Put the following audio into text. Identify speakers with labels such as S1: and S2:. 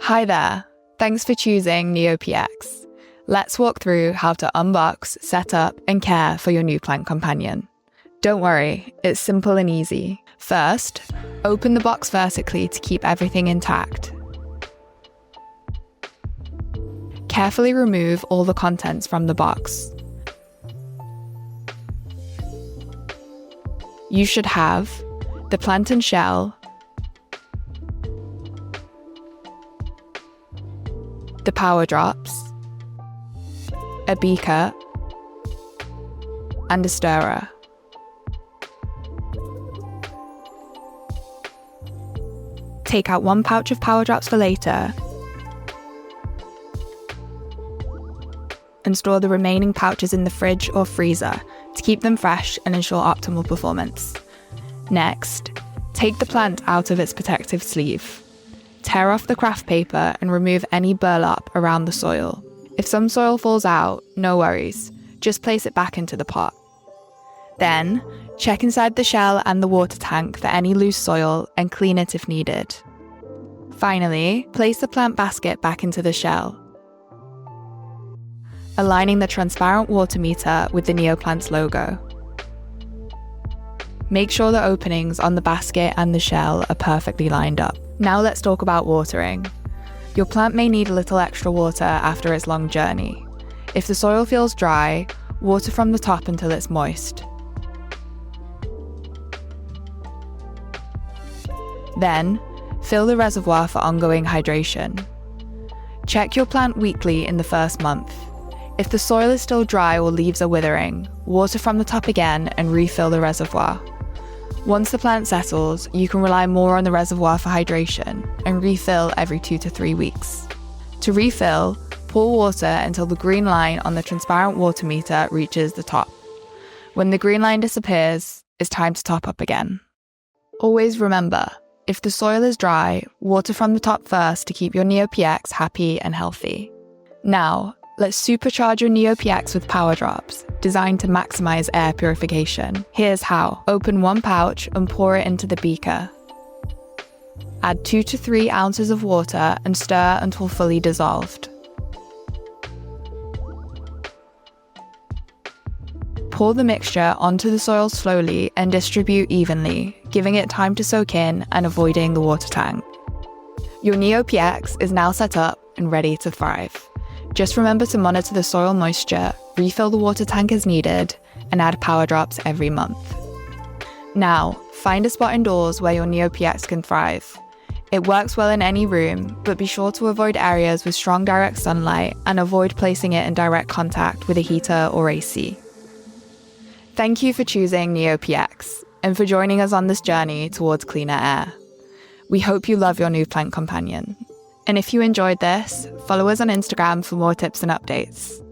S1: Hi there, thanks for choosing Neoplants. Let's walk through how to unbox, set up, and care for your new plant companion. Don't worry, it's simple and easy. First, open the box vertically to keep everything intact. Carefully remove all the contents from the box. You should have the plant and shell, the power drops, a beaker, and a stirrer. Take out one pouch of power drops for later and store the remaining pouches in the fridge or freezer to keep them fresh and ensure optimal performance. Next, take the plant out of its protective sleeve. Tear off the craft paper and remove any burlap around the soil. If some soil falls out, no worries, just place it back into the pot. Then, check inside the shell and the water tank for any loose soil and clean it if needed. Finally, place the plant basket back into the shell, aligning the transparent water meter with the Neoplants logo. Make sure the openings on the basket and the shell are perfectly lined up. Now let's talk about watering. Your plant may need a little extra water after its long journey. If the soil feels dry, water from the top until it's moist. Then, fill the reservoir for ongoing hydration. Check your plant weekly in the first month. If the soil is still dry or leaves are withering, water from the top again and refill the reservoir. Once the plant settles, you can rely more on the reservoir for hydration and refill every 2 to 3 weeks. To refill, pour water until the green line on the transparent water meter reaches the top. When the green line disappears, it's time to top up again. Always remember, if the soil is dry, water from the top first to keep your Neoplants happy and healthy. Now, let's supercharge your Neoplants with power drops, designed to maximize air purification. Here's how. Open one pouch and pour it into the beaker. Add 2 to 3 ounces of water and stir until fully dissolved. Pour the mixture onto the soil slowly and distribute evenly, giving it time to soak in and avoiding the water tank. Your Neoplants is now set up and ready to thrive. Just remember to monitor the soil moisture, refill the water tank as needed, and add power drops every month. Now, find a spot indoors where your Neoplants can thrive. It works well in any room, but be sure to avoid areas with strong direct sunlight and avoid placing it in direct contact with a heater or AC. Thank you for choosing Neoplants and for joining us on this journey towards cleaner air. We hope you love your new plant companion. And if you enjoyed this, follow us on Instagram for more tips and updates.